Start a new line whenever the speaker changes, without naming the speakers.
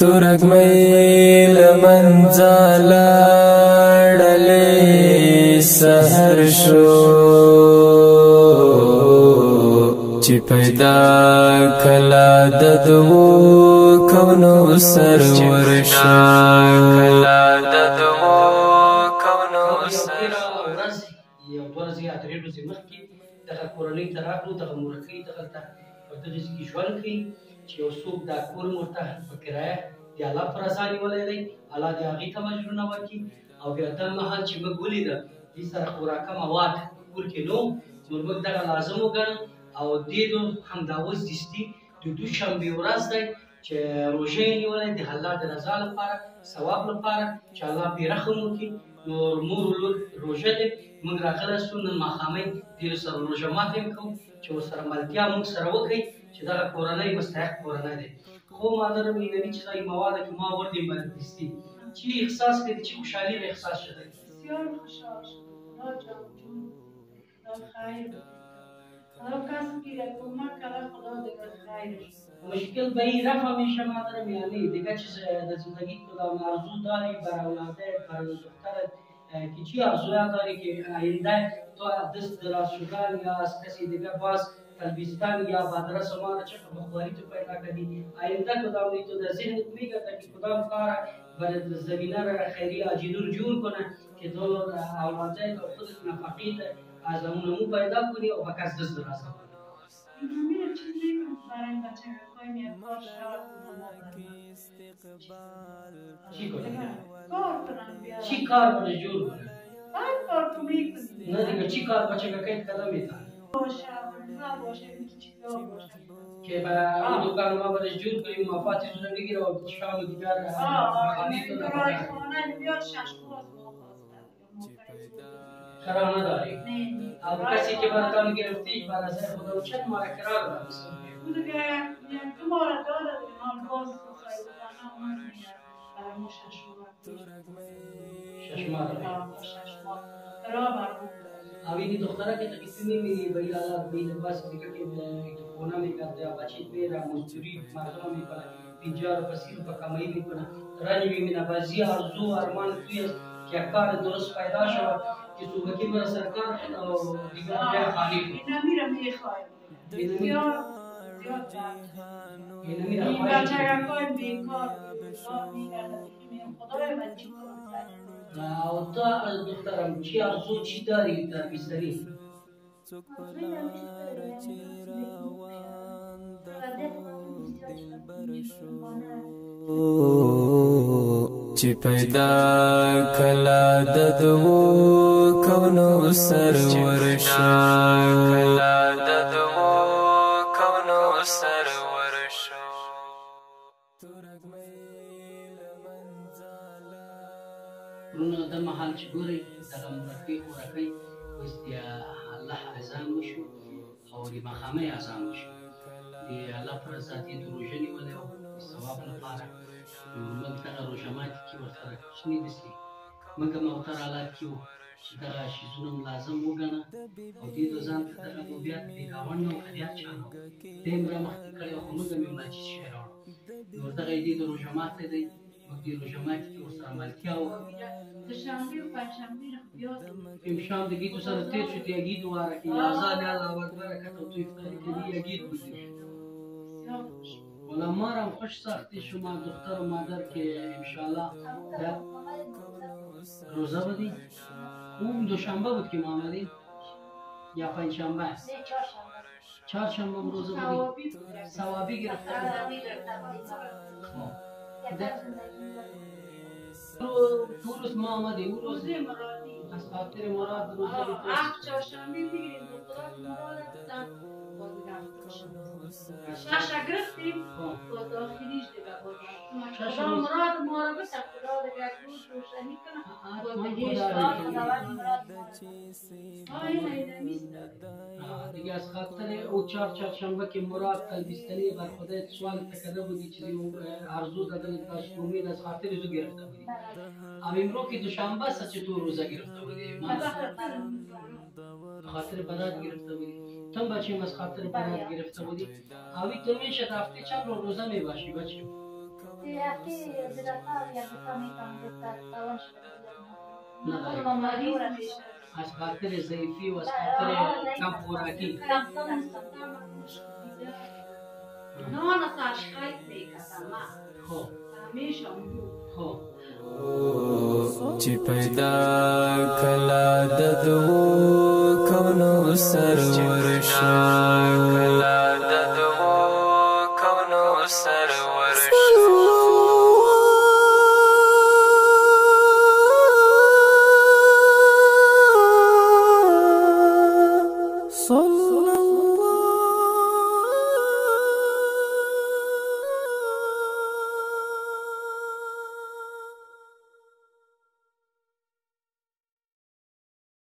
ترګمې لمنځاله ډلې سحر شو چې پیدا کلا د دوو کونو سرور شو کلا د دوو کونو سرور
یو ورځ یا درې ورځې مخکې دغه کورنۍ ته راغلو دغه مورکۍ دغه ته په دغه ځای کې ژوند کوي چې یو څوک دا کور ورته په کرایه د الله په رضا نیولی دی الله دې هغې ته اجرونه ورکړي او بیا دا مهال چې موږ ولیده دې سره خوراکه مواد کور کې نه نو موږ دغه لازم وګڼه او دې همدا اوس دستي د دوشنبې ورځ دی چې روژه یې نیولی د الله د رضا لپاره ثواب لپاره چې الله پرې رحم وکړي نو مور ولور روژه دی موږ راغلی سو نن ماښامۍ ډېرو سره روژه ماتی هم کوو چې ورسره ملتیا موږ سره وکړئ چې دغه کورنۍ مستحق کورنۍ دی خو مادر مینوی چې هغې مواد که ما وردیم باید دستي چی احساس کردی چی خوشحالی را احساس شده
بسیار خوشحال شدم جان جون خیر خدا کسی که کمک کرده خدا دیگر خیرش
مشکل به این رفع میشه مادرم یعنی دیگه چیز در زندگی کدام آرزو داری بر اولاده بر دخترت که چی آرزویا داری که آینده تو دست دراز شدن یا از کسی دیگه باز تلبیستان یا مدرسه ما را چه بخوری تو پیدا کردی آینده کدام تو در ذهنت میگرده که کدام کار برای زمینه را خیری آجینور جور کنه که تو اولاده تو خودت نفقیت از اونمو پیدا کنی و بکس دست دراز کنی
میره چیزی برای بچه های میاد شاد
چی کنی؟
کار کنم بیارم
چی کار برای جور کنی؟
هر کار تو میکنی
نه دیگه چی کار بچه که کهید کدام میتن؟
باشه باشه چیزا باشه
که با اون دکان ما برش جور کنیم مفاتی رو نگیره و شام دیگر خانه تو
برای خانه بیاد شش باز
کرا نداری؟
نه
او کسی که براتان گرفتیش بر نظر خدا و چند ماه کرا رو بسید
او دیگه تو مارا داره دیگه باز بخواهی بودن اون میاد برای ما شش ماه کرا برمون
اوی دختره که تقیسی نمیری باید الله باید باز دیگه که خونه میکرده یا بچید میره مزدوری مردم میکنه اینجا رو پسیر و کمایی میکنه رنج میبینه بازی آرزو ارمان توی است که کار درست پیدا شود که صوبکی برای سرکار دیگه جای خالی کنه
اینا میرم میخوایم بسیار زیاد
اینه میره
این
خواهی
بچه های بیکار میگرده خدای من چی کنم
او تا دخترم چی آرزو چی داری در بیستری؟
چې پیدا کلا د دوو کونو سرور شو کلا د دوو کونو سرور شو
ورونو د مهال چې ګورئ دغه مرکۍ خورکۍ اوس د الله اذان وشو او د ماښامۍ اذان وشو د الله په رضا دې د روژه نیولی و د ثواب لپاره موږ دغه روژه ماتي کې ورسره کوچني داسې موږ هم اوتر حالات کې وو چې دغه شیزونه هم لازم وګڼه او دې ته ځان ته دغه نو بیا د ګاونډ نه و که بیا چا نه و دی هم رامخکې کړی و خو موږ هم یو ناچیز شی راوړو نو دغه یې دې د روژه ماتی دی موږ دې روژه ماتي کې ورسره ملتیا وکړو
دوشنبه و پنجشنبه رو بیاد
امشام د گیتو سره تیر شد یا گیت واره که یا زاد الله اکبر کتا تو افطاری کردی یا گیت بودی
بسیار خوش
ولی ما را هم خوش ساختی شما دختر و مادر که انشاءالله روزه بودی اون دوشنبه بود که ما آمدیم یا پنجشنبه چهارشنبه روزه بودی ثوابی گرفته بودی تو روز ما آمدیم اون روز
روزه مرادی
از خاطر مراد روزه
چهارشنبه میگیریم دخترات مراد هستن شش گرفتیم با داخلیش دیگه خدا مراد ما رو بسه خدا دیگه روز روشنی کنه با بهش خداوند مراد اینه نیست
دیگه از خاطر او چهارشنبه که مراد تلبیستنی بر خودت سوال تکرده بودی چیزی آرزو دادن داشت امید از خاطر زو گرفته بودی اما امرو که دوشنبه است چطور روزه گرفته بودی خاطر برات گرفته بودی تم بچه از خاطر برات گرفته بودی اوی تو میشه هفته چند روزه میباشی بچه
aquí de la tabla que también está estaban
نه از خاطر ضعیفی و از خاطر کم خوراکی
no no تشکیل میکردم
خب
همیشه
خب
چې پیدا کلا د دوو کونو سرور شو